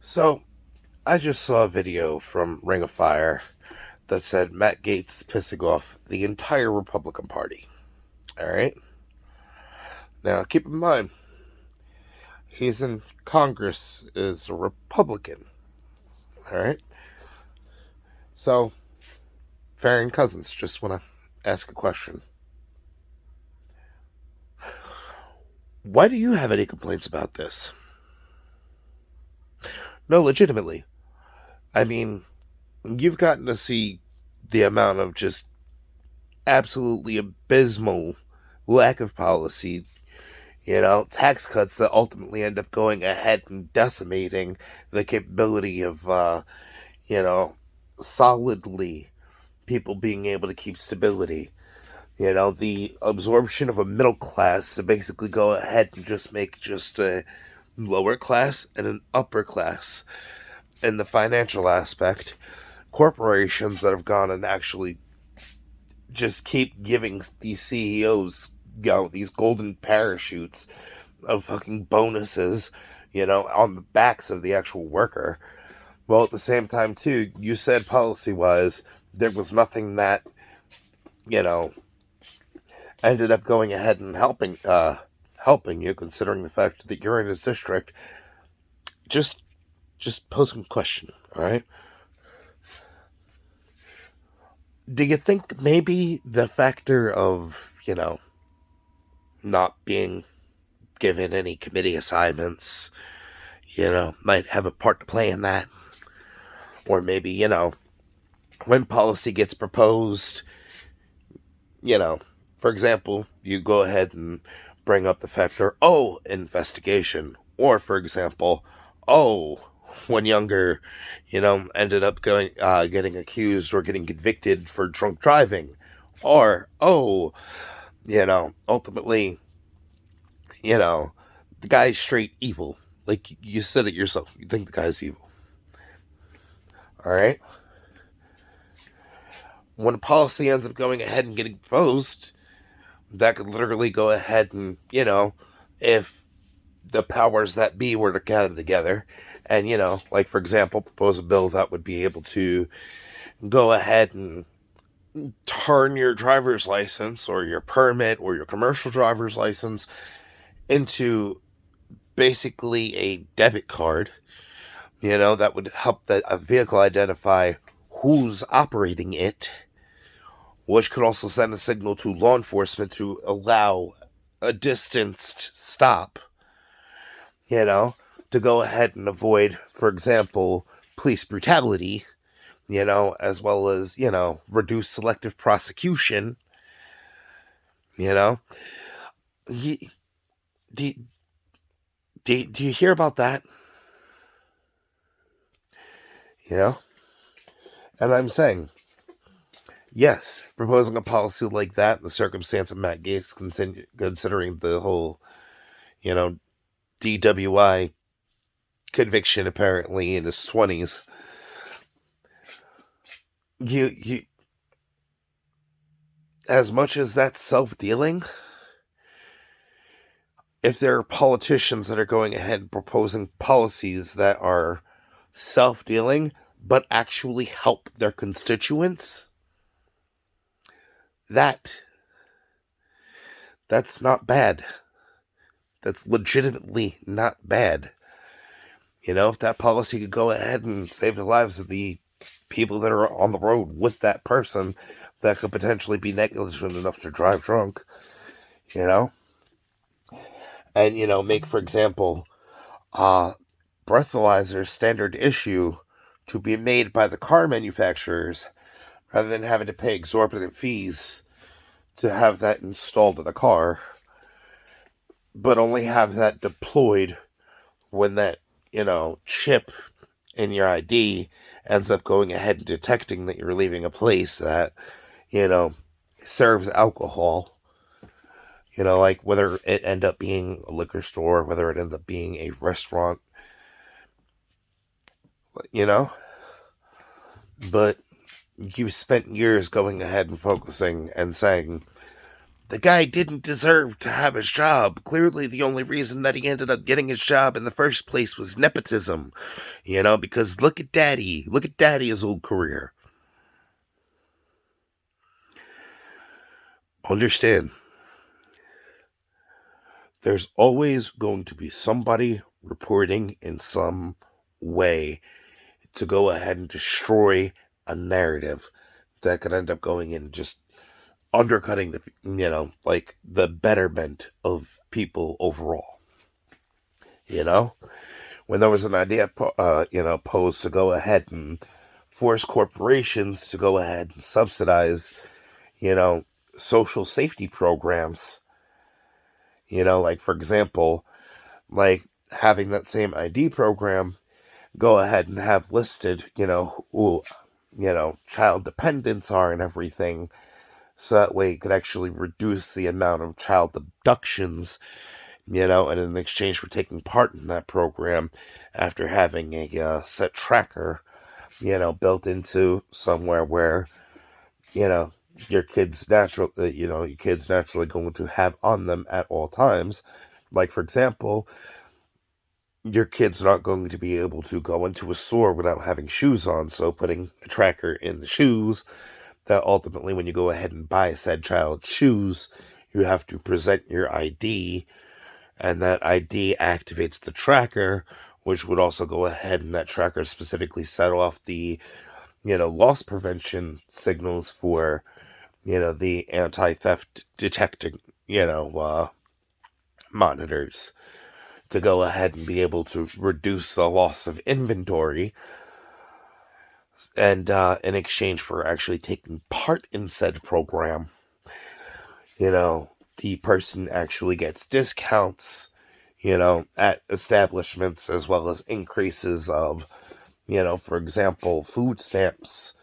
So, I just saw a video from Ring of Fire that said Matt Gaetz is pissing off the entire Republican Party. Alright? Now, keep in mind, he's in Congress as a Republican. Alright? So, Farron Cousins, just want to ask a question. Why do you have any complaints about this? No, legitimately. I mean, you've gotten to see the amount of just absolutely abysmal lack of policy, tax cuts that ultimately end up going ahead and decimating the capability of, solidly people being able to keep stability. The absorption of a middle class to basically go ahead and just make just a lower class and an upper class in the financial aspect. Corporations that have gone and actually just keep giving these CEOs, these golden parachutes of fucking bonuses, on the backs of the actual worker. Well, at the same time, too, you said policy-wise, there was nothing that, ended up going ahead and helping you, considering the fact that you're in his district. Just, just posing a question, all right? Do you think maybe the factor of, not being given any committee assignments, might have a part to play in that? Or maybe, when policy gets proposed, for example, you go ahead and bring up the factor, oh, investigation. Or, for example, oh, when younger, ended up getting accused or getting convicted for drunk driving. Or, oh, ultimately, the guy's straight evil. Like, you said it yourself. You think the guy's evil. Alright? When a policy ends up going ahead and getting proposed, that could literally go ahead and, if the powers that be were to gather together and, like, for example, propose a bill that would be able to go ahead and turn your driver's license or your permit or your commercial driver's license into basically a debit card, that would help a vehicle identify who's operating it, which could also send a signal to law enforcement to allow a distanced stop, to go ahead and avoid, for example, police brutality, as well as, reduce selective prosecution, you know. Do, do, do you hear about that? And I'm saying, yes, proposing a policy like that in the circumstance of Matt Gaetz, considering the whole, DWI conviction apparently in his 20s, you as much as that's self-dealing, if there are politicians that are going ahead and proposing policies that are self-dealing but actually help their constituents, that's not bad. That's legitimately not bad. If that policy could go ahead and save the lives of the people that are on the road with that person that could potentially be negligent enough to drive drunk, and, make, for example, breathalyzers standard issue to be made by the car manufacturers rather than having to pay exorbitant fees to have that installed in the car, but only have that deployed when that, chip in your ID ends up going ahead and detecting that you're leaving a place that, serves alcohol. Like whether it end up being a liquor store, whether it ends up being a restaurant, But you've spent years going ahead and focusing and saying, The guy didn't deserve to have his job. Clearly, the only reason that he ended up getting his job in the first place was nepotism. Because look at Daddy. Look at Daddy's old career. Understand, there's always going to be somebody reporting in some way to go ahead and destroy a narrative that could end up going in just undercutting the betterment of people overall. When there was an idea, posed to go ahead and force corporations to go ahead and subsidize, social safety programs, like for example, like having that same ID program go ahead and have listed, who, child dependents are and everything. So that way it could actually reduce the amount of child abductions, and in exchange for taking part in that program after having a set tracker, built into somewhere where, you know, your kids naturally going to have on them at all times. Like, for example, your kid's not going to be able to go into a store without having shoes on, so putting a tracker in the shoes, that ultimately when you go ahead and buy said child's shoes, you have to present your ID, and that ID activates the tracker, which would also go ahead and that tracker specifically set off the, loss prevention signals for, the anti-theft detecting, monitors to go ahead and be able to reduce the loss of inventory, and in exchange for actually taking part in said program, the person actually gets discounts, at establishments, as well as increases of, for example, food stamps,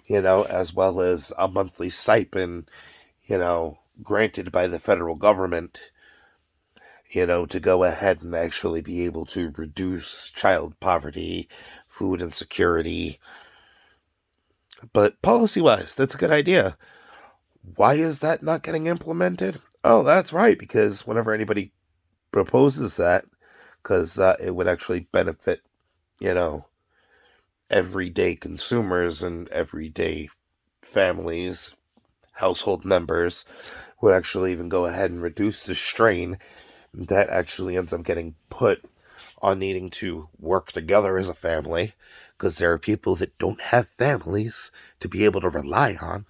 as well as a monthly stipend, granted by the federal government, to go ahead and actually be able to reduce child poverty, food insecurity. But policy-wise, that's a good idea. Why is that not getting implemented? Oh, that's right, because whenever anybody proposes that, because it would actually benefit, everyday consumers and everyday families, household members, would actually even go ahead and reduce the strain that actually ends up getting put on needing to work together as a family, because there are people that don't have families to be able to rely on.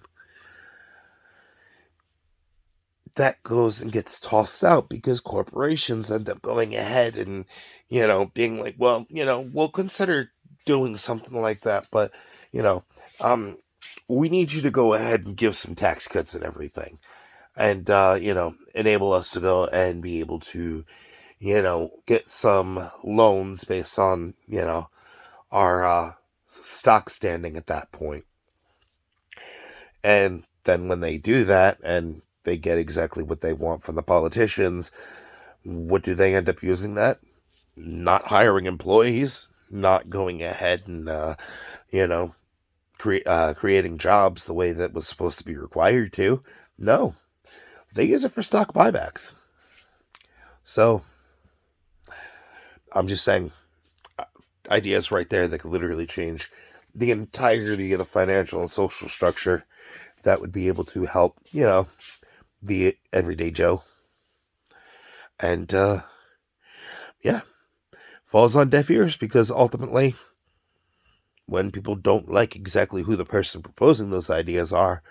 That goes and gets tossed out because corporations end up going ahead and, being like, well, we'll consider doing something like that, but, you know, um, we need you to go ahead and give some tax cuts and everything, and, enable us to go and be able to, get some loans based on, our stock standing at that point. And then when they do that and they get exactly what they want from the politicians, what do they end up using that? Not hiring employees, not going ahead and, creating jobs the way that was supposed to be required to. No, they use it for stock buybacks. So, I'm just saying, ideas right there that could literally change the entirety of the financial and social structure that would be able to help, the everyday Joe. And, yeah, falls on deaf ears because ultimately, when people don't like exactly who the person proposing those ideas are,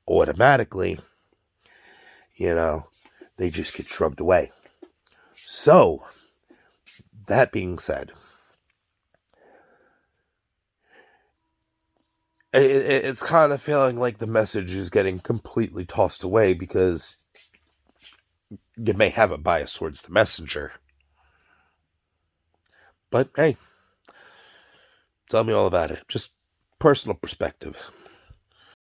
automatically, they just get shrugged away. So, that being said, it's kind of feeling like the message is getting completely tossed away because you may have a bias towards the messenger. But hey, tell me all about it. Just personal perspective.